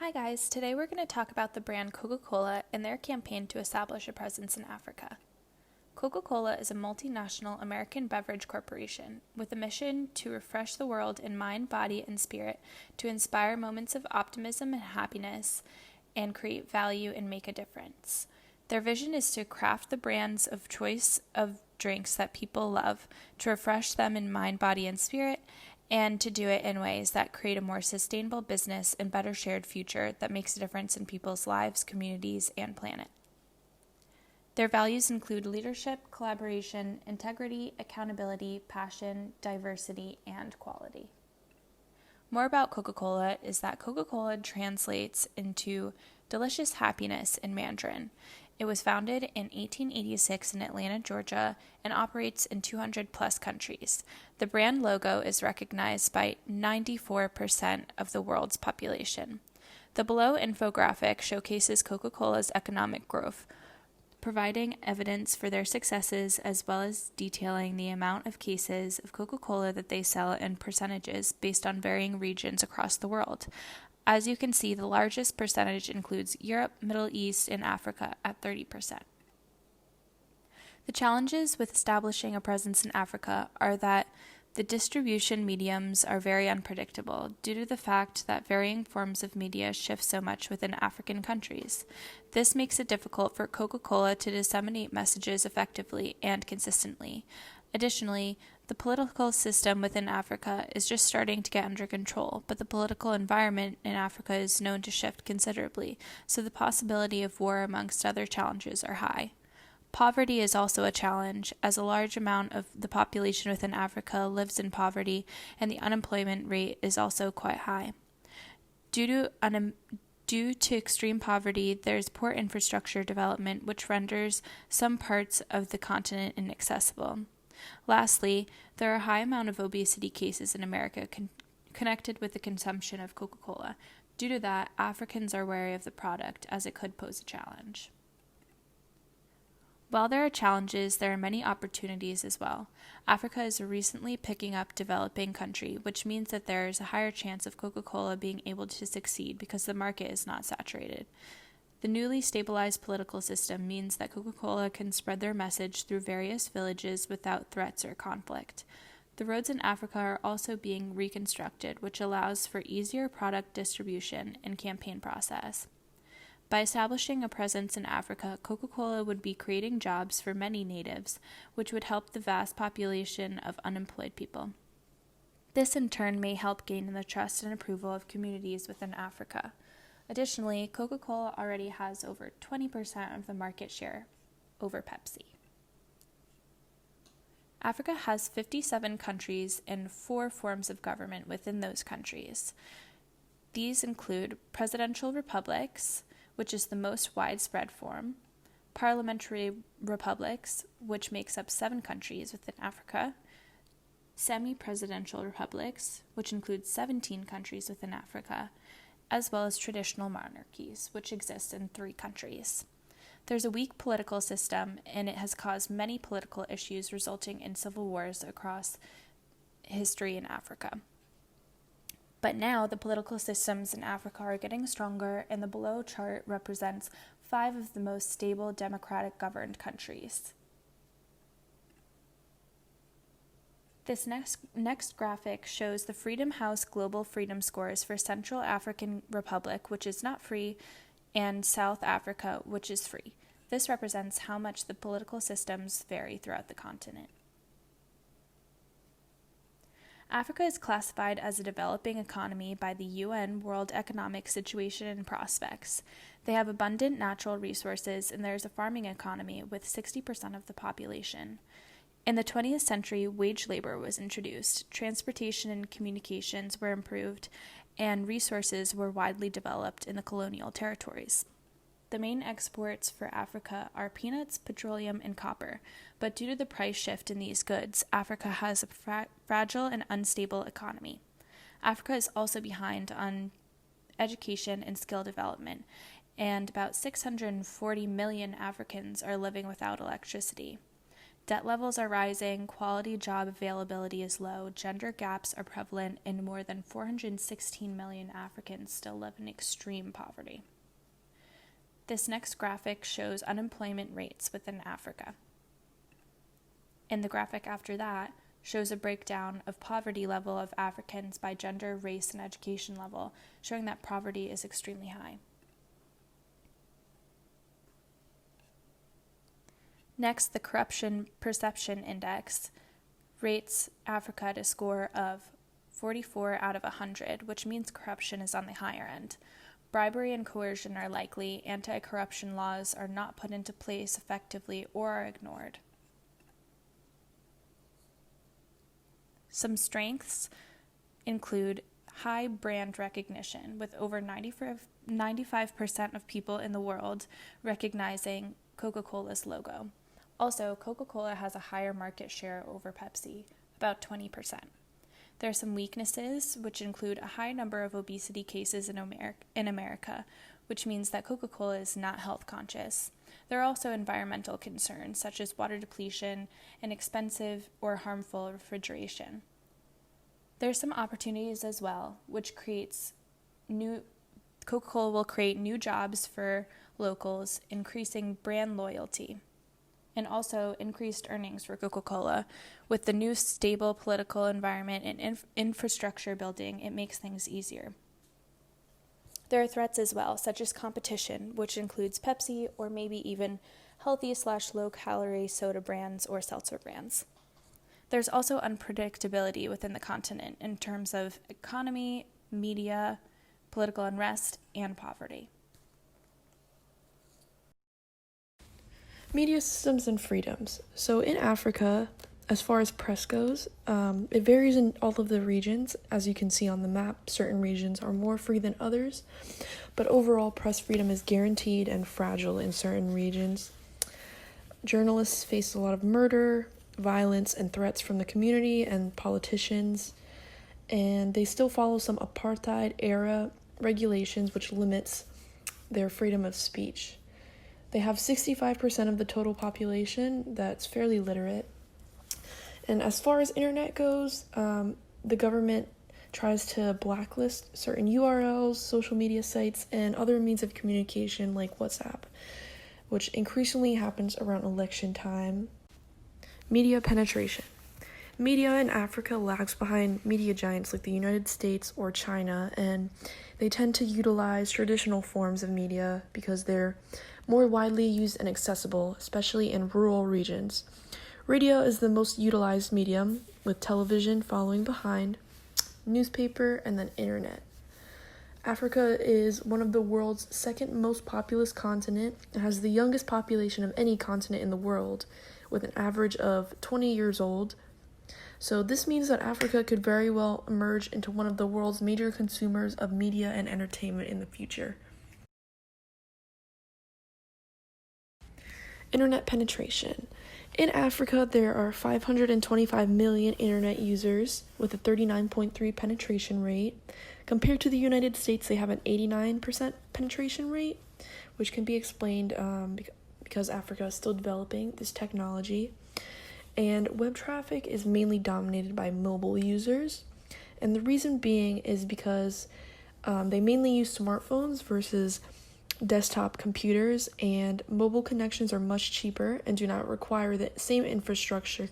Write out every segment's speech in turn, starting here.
Hi guys, today we're going to talk about the brand Coca-Cola and their campaign to establish a presence in Africa. Coca-Cola is a multinational American beverage corporation with a mission to refresh the world in mind, body, and spirit, to inspire moments of optimism and happiness, and create value and make a difference. Their vision is to craft the brands of choice of drinks that people love, to refresh them in mind, body, and spirit, and to do it in ways that create a more sustainable business and better shared future that makes a difference in people's lives, communities, and planet. Their values include leadership, collaboration, integrity, accountability, passion, diversity, and quality. More about Coca-Cola is that Coca-Cola translates into delicious happiness in Mandarin. It was founded in 1886 in Atlanta, Georgia, and operates in 200 plus countries. The brand logo is recognized by 94% of the world's population. The below infographic showcases Coca-Cola's economic growth, providing evidence for their successes as well as detailing the amount of cases of Coca-Cola that they sell in percentages based on varying regions across the world. As you can see, the largest percentage includes Europe, Middle East, and Africa at 30%. The challenges with establishing a presence in Africa are that the distribution mediums are very unpredictable due to the fact that varying forms of media shift so much within African countries. This makes it difficult for Coca-Cola to disseminate messages effectively and consistently. Additionally, the political system within Africa is just starting to get under control, but the political environment in Africa is known to shift considerably, so the possibility of war amongst other challenges are high. Poverty is also a challenge, as a large amount of the population within Africa lives in poverty, and the unemployment rate is also quite high. Due to extreme poverty, there is poor infrastructure development, which renders some parts of the continent inaccessible. Lastly, there are a high amount of obesity cases in America connected with the consumption of Coca-Cola. Due to that, Africans are wary of the product, as it could pose a challenge. While there are challenges, there are many opportunities as well. Africa is a recently picking up developing country, which means that there is a higher chance of Coca-Cola being able to succeed because the market is not saturated. The newly stabilized political system means that Coca-Cola can spread their message through various villages without threats or conflict. The roads in Africa are also being reconstructed, which allows for easier product distribution and campaign process. By establishing a presence in Africa, Coca-Cola would be creating jobs for many natives, which would help the vast population of unemployed people. This in turn may help gain the trust and approval of communities within Africa. Additionally, Coca-Cola already has over 20% of the market share over Pepsi. Africa has 57 countries and 4 forms of government within those countries. These include presidential republics, which is the most widespread form, parliamentary republics, which makes up 7 countries within Africa, semi-presidential republics, which includes 17 countries within Africa, as well as traditional monarchies, which exist in 3 countries. There's a weak political system, and it has caused many political issues, resulting in civil wars across history in Africa. But now the political systems in Africa are getting stronger, and the below chart represents 5 of the most stable democratic governed countries. This next graphic shows the Freedom House Global Freedom Scores for Central African Republic, which is not free, and South Africa, which is free. This represents how much the political systems vary throughout the continent. Africa is classified as a developing economy by the UN World Economic Situation and Prospects. They have abundant natural resources, and there is a farming economy with 60% of the population. In the 20th century, wage labor was introduced, transportation and communications were improved, and resources were widely developed in the colonial territories. The main exports for Africa are peanuts, petroleum, and copper, but due to the price shift in these goods, Africa has a fragile and unstable economy. Africa is also behind on education and skill development, and about 640 million Africans are living without electricity. Debt levels are rising, quality job availability is low, gender gaps are prevalent, and more than 416 million Africans still live in extreme poverty. This next graphic shows unemployment rates within Africa. And the graphic after that shows a breakdown of poverty level of Africans by gender, race, and education level, showing that poverty is extremely high. Next, the Corruption Perception Index rates Africa at a score of 44 out of 100, which means corruption is on the higher end. Bribery and coercion are likely, anti-corruption laws are not put into place effectively or are ignored. Some strengths include high brand recognition, with over 95% of people in the world recognizing Coca-Cola's logo. Also, Coca-Cola has a higher market share over Pepsi, about 20%. There are some weaknesses, which include a high number of obesity cases in America, which means that Coca-Cola is not health conscious. There are also environmental concerns, such as water depletion and expensive or harmful refrigeration. There are some opportunities as well, which Coca-Cola will create new jobs for locals, increasing brand loyalty, and also increased earnings for Coca-Cola. With the new stable political environment and infrastructure building, it makes things easier. There are threats as well, such as competition, which includes Pepsi or maybe even healthy/low-calorie soda brands or seltzer brands. There's also unpredictability within the continent in terms of economy, media, political unrest, and poverty. Media systems and freedoms. So in Africa, as far as press goes, it varies in all of the regions. As you can see on the map, certain regions are more free than others, but overall press freedom is guaranteed and fragile in certain regions. Journalists face a lot of murder, violence, and threats from the community and politicians, and they still follow some apartheid-era regulations which limits their freedom of speech. They have 65% of the total population that's fairly literate. And as far as internet goes, the government tries to blacklist certain URLs, social media sites, and other means of communication like WhatsApp, which increasingly happens around election time. Media penetration. Media in Africa lags behind media giants like the United States or China, and they tend to utilize traditional forms of media because they're more widely used and accessible, especially in rural regions. Radio is the most utilized medium, with television following behind, newspaper, and then internet. Africa is one of the world's second most populous continent and has the youngest population of any continent in the world, with an average of 20 years old. So this means that Africa could very well emerge into one of the world's major consumers of media and entertainment in the future. Internet penetration. In Africa, there are 525 million internet users with a 39.3% penetration rate. Compared to the United States, they have an 89% penetration rate, which can be explained because Africa is still developing this technology. And web traffic is mainly dominated by mobile users. And the reason being is because they mainly use smartphones versus desktop computers, and mobile connections are much cheaper and do not require the same infrastructure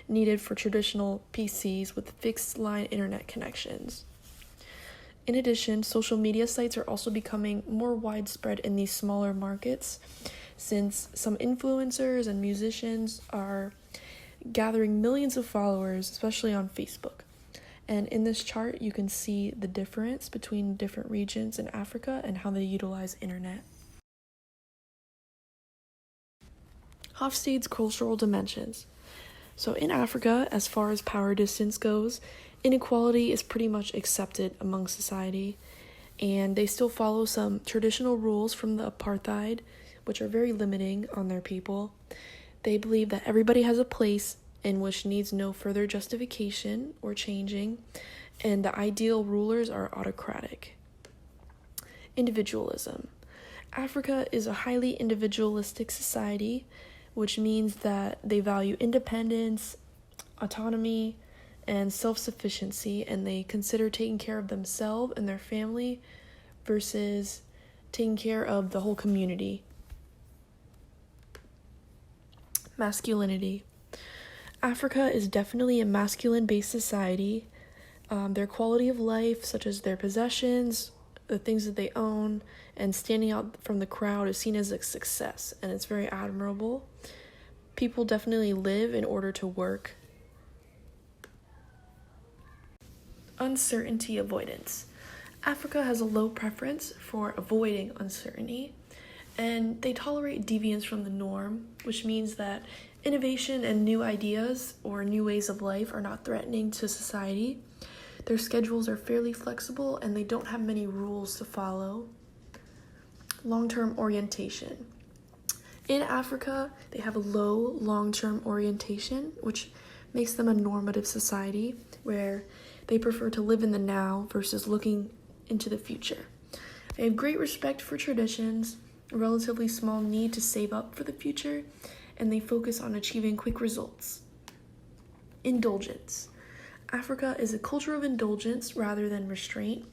needed for traditional PCs with fixed line internet connections. In addition, social media sites are also becoming more widespread in these smaller markets, since some influencers and musicians are gathering millions of followers, especially on Facebook. And in this chart, you can see the difference between different regions in Africa and how they utilize internet. Hofstede's cultural dimensions. So in Africa, as far as power distance goes, inequality is pretty much accepted among society, and they still follow some traditional rules from the apartheid, which are very limiting on their people. They believe that everybody has a place in which needs no further justification or changing, and the ideal rulers are autocratic. Individualism. Africa is a highly individualistic society, which means that they value independence, autonomy, and self-sufficiency, and they consider taking care of themselves and their family versus taking care of the whole community. Masculinity. Africa is definitely a masculine-based society. Their quality of life, such as their possessions, the things that they own, and standing out from the crowd is seen as a success, and it's very admirable. People definitely live in order to work. Uncertainty avoidance. Africa has a low preference for avoiding uncertainty, and they tolerate deviance from the norm, which means that innovation and new ideas or new ways of life are not threatening to society. Their schedules are fairly flexible and they don't have many rules to follow. Long-term orientation. In Africa, they have a low long-term orientation, which makes them a normative society where they prefer to live in the now versus looking into the future. They have great respect for traditions, a relatively small need to save up for the future, and they focus on achieving quick results. Indulgence. Africa is a culture of indulgence rather than restraint.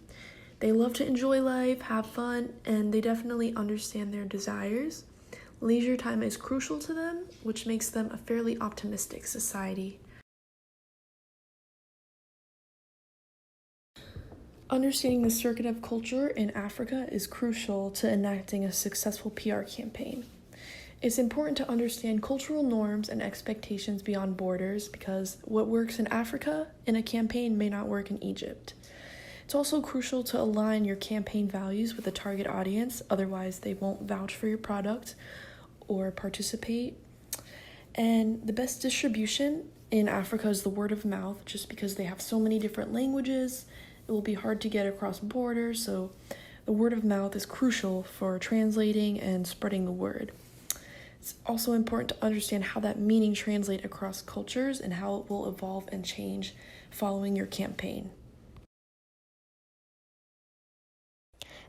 They love to enjoy life, have fun, and they definitely understand their desires. Leisure time is crucial to them, which makes them a fairly optimistic society. Understanding the circuit of culture in Africa is crucial to enacting a successful PR campaign. It's important to understand cultural norms and expectations beyond borders because what works in Africa in a campaign may not work in Egypt. It's also crucial to align your campaign values with the target audience, otherwise they won't vouch for your product or participate. And the best distribution in Africa is the word of mouth, just because they have so many different languages. It will be hard to get across borders, so the word of mouth is crucial for translating and spreading the word. It's also important to understand how that meaning translates across cultures and how it will evolve and change following your campaign.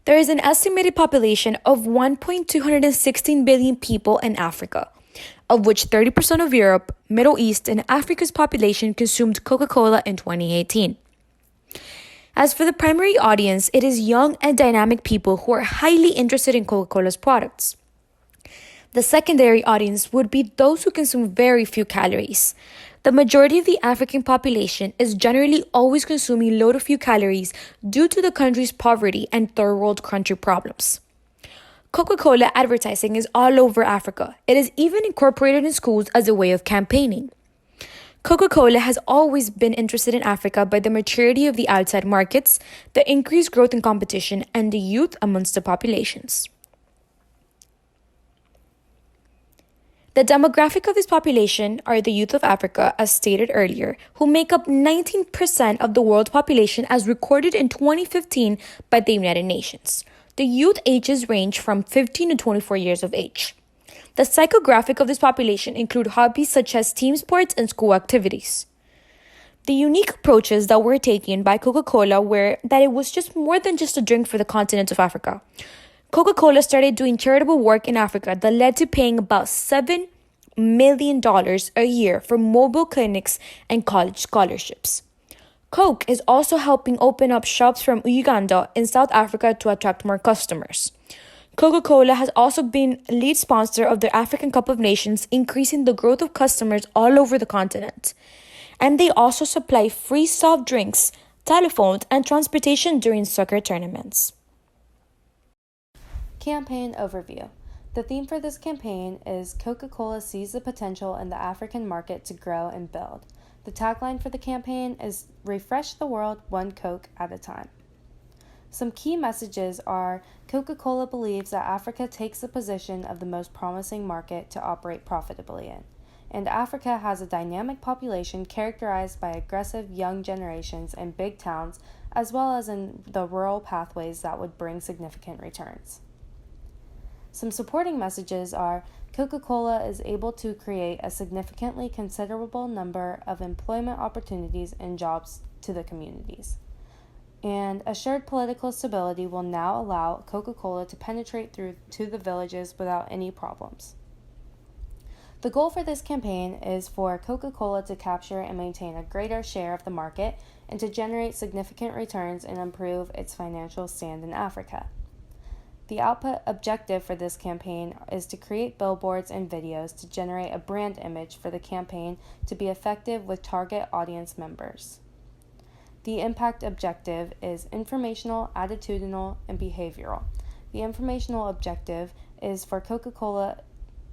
There is an estimated population of 1.216 billion people in Africa, of which 30% of Europe, Middle East, and Africa's population consumed Coca-Cola in 2018. As for the primary audience, it is young and dynamic people who are highly interested in Coca-Cola's products. The secondary audience would be those who consume very few calories. The majority of the African population is generally always consuming low to few calories due to the country's poverty and third world country problems. Coca-Cola advertising is all over Africa. It is even incorporated in schools as a way of campaigning. Coca-Cola has always been interested in Africa by the maturity of the outside markets, the increased growth in competition, and the youth amongst the populations. The demographic of this population are the youth of Africa, as stated earlier, who make up 19% of the world's population as recorded in 2015 by the United Nations. The youth ages range from 15 to 24 years of age. The psychographic of this population include hobbies such as team sports and school activities. The unique approaches that were taken by Coca-Cola were that it was just more than just a drink for the continent of Africa. Coca-Cola started doing charitable work in Africa that led to paying about $7 million a year for mobile clinics and college scholarships. Coke is also helping open up shops from Uganda in South Africa to attract more customers. Coca-Cola has also been lead sponsor of the African Cup of Nations, increasing the growth of customers all over the continent. And they also supply free soft drinks, telephones, and transportation during soccer tournaments. Campaign overview. The theme for this campaign is Coca-Cola sees the potential in the African market to grow and build. The tagline for the campaign is Refresh the world one Coke at a time. Some key messages are Coca-Cola believes that Africa takes the position of the most promising market to operate profitably in, and Africa has a dynamic population characterized by aggressive young generations in big towns as well as in the rural pathways that would bring significant returns. Some supporting messages are Coca-Cola is able to create a significantly considerable number of employment opportunities and jobs to the communities. And assured political stability will now allow Coca-Cola to penetrate through to the villages without any problems. The goal for this campaign is for Coca-Cola to capture and maintain a greater share of the market and to generate significant returns and improve its financial stand in Africa. The output objective for this campaign is to create billboards and videos to generate a brand image for the campaign to be effective with target audience members. The impact objective is informational, attitudinal, and behavioral. The informational objective is for Coca-Cola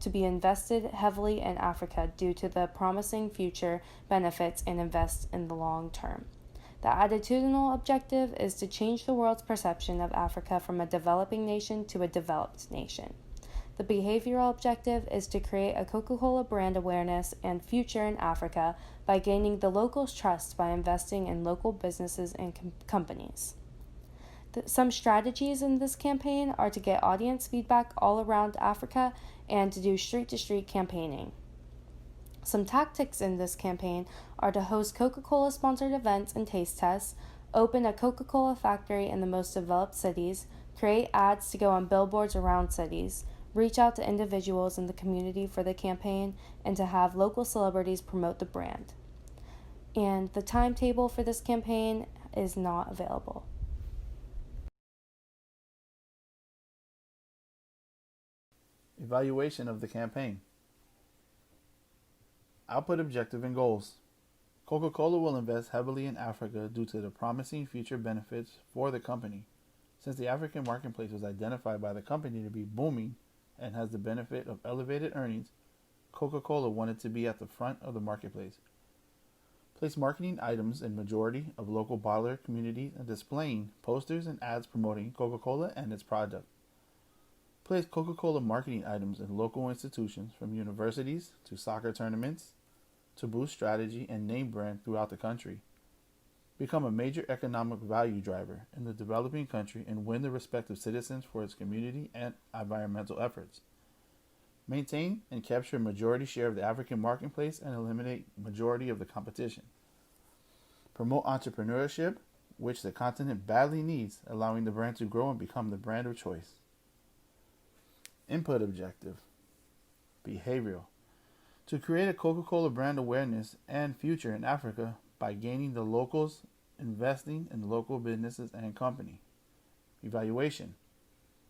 to be invested heavily in Africa due to the promising future benefits and invest in the long term. The attitudinal objective is to change the world's perception of Africa from a developing nation to a developed nation. The behavioral objective is to create a Coca-Cola brand awareness and future in Africa by gaining the locals' trust by investing in local businesses and companies. Some strategies in this campaign are to get audience feedback all around Africa and to do street-to-street campaigning. Some tactics in this campaign are to host Coca-Cola sponsored events and taste tests, open a Coca-Cola factory in the most developed cities, create ads to go on billboards around cities, reach out to individuals in the community for the campaign, and to have local celebrities promote the brand. And the timetable for this campaign is not available. Evaluation of the campaign. Output objective and goals. Coca-Cola will invest heavily in Africa due to the promising future benefits for the company. Since the African marketplace was identified by the company to be booming and has the benefit of elevated earnings, Coca-Cola wanted to be at the front of the marketplace. Place marketing items in majority of local bottler communities and displaying posters and ads promoting Coca-Cola and its product. Place Coca-Cola marketing items in local institutions from universities to soccer tournaments to boost strategy and name brand throughout the country. Become a major economic value driver in the developing country and win the respect of citizens for its community and environmental efforts. Maintain and capture a majority share of the African marketplace and eliminate majority of the competition. Promote entrepreneurship, which the continent badly needs, allowing the brand to grow and become the brand of choice. Input objective. Behavioral. To create a Coca-Cola brand awareness and future in Africa by gaining the locals, investing in local businesses and company. Evaluation.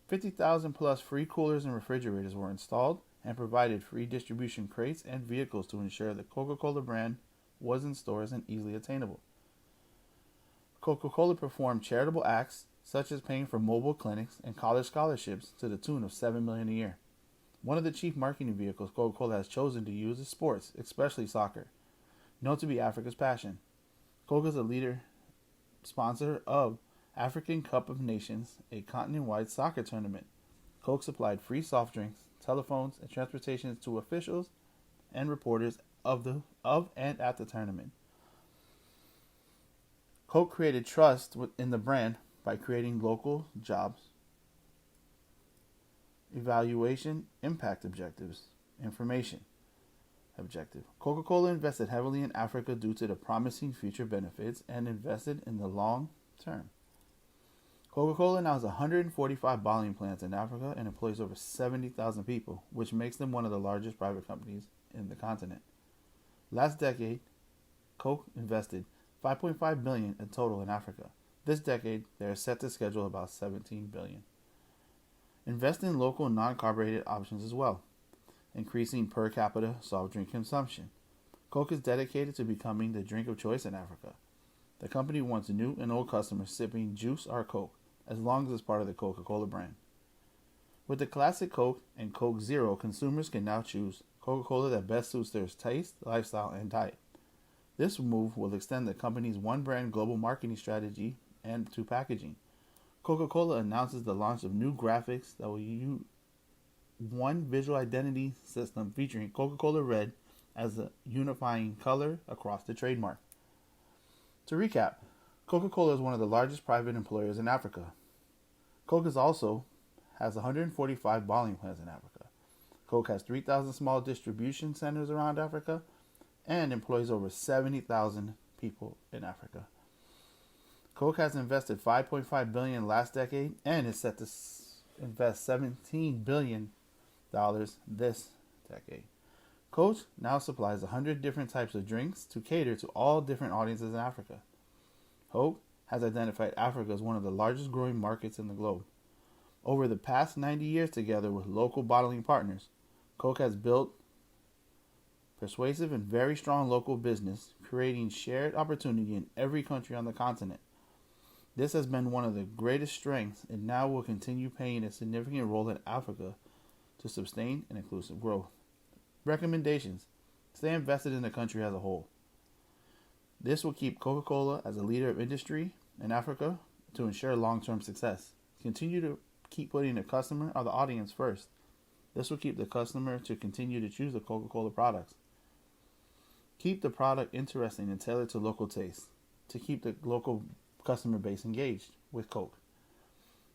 50,000 plus free coolers and refrigerators were installed and provided free distribution crates and vehicles to ensure the Coca-Cola brand was in stores and easily attainable. Coca-Cola performed charitable acts such as paying for mobile clinics and college scholarships to the tune of $7 million a year. One of the chief marketing vehicles Coca-Cola has chosen to use is sports, especially soccer, known to be Africa's passion. Coca is a leader sponsor of African Cup of Nations, a continent-wide soccer tournament. Coke supplied free soft drinks, telephones, and transportation to officials and reporters of and at the tournament. Coke created trust in the brand by creating local jobs. Evaluation, impact objectives, information objective. Coca-Cola invested heavily in Africa due to the promising future benefits and invested in the long term. Coca-Cola now has 145 bottling plants in Africa and employs over 70,000 people, which makes them one of the largest private companies in the continent. Last decade, Coke invested $5.5 billion in total in Africa. This decade, they are set to schedule about $17 billion. Invest in local non-carbonated options as well, increasing per capita soft drink consumption. Coke is dedicated to becoming the drink of choice in Africa. The company wants new and old customers sipping juice or Coke, as long as it's part of the Coca-Cola brand. With the classic Coke and Coke Zero, consumers can now choose Coca-Cola that best suits their taste, lifestyle, and diet. This move will extend the company's one-brand global marketing strategy and to packaging. Coca-Cola announces the launch of new graphics that will use one visual identity system featuring Coca-Cola Red as a unifying color across the trademark. To recap, Coca-Cola is one of the largest private employers in Africa. Coke also has 145 bottling plants in Africa. Coke has 3,000 small distribution centers around Africa and employs over 70,000 people in Africa. Coke has invested $5.5 billion last decade and is set to invest $17 billion this decade. Coke now supplies 100 different types of drinks to cater to all different audiences in Africa. Coke has identified Africa as one of the largest growing markets in the globe. Over the past 90 years, together with local bottling partners, Coke has built persuasive and very strong local business, creating shared opportunity in every country on the continent. This has been one of the greatest strengths and now will continue playing a significant role in Africa to sustain an inclusive growth. Recommendations: stay invested in the country as a whole. This will keep Coca-Cola as a leader of industry in Africa to ensure long-term success. Continue to keep putting the customer or the audience first. This will keep the customer to continue to choose the Coca-Cola products. Keep the product interesting and tailored to local tastes to keep the local customer base engaged with Coke.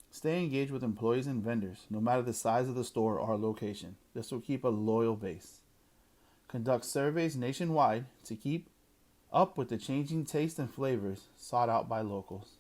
Stay engaged with employees and vendors, no matter the size of the store or location. This will keep a loyal base. Conduct surveys nationwide to keep up with the changing tastes and flavors sought out by locals.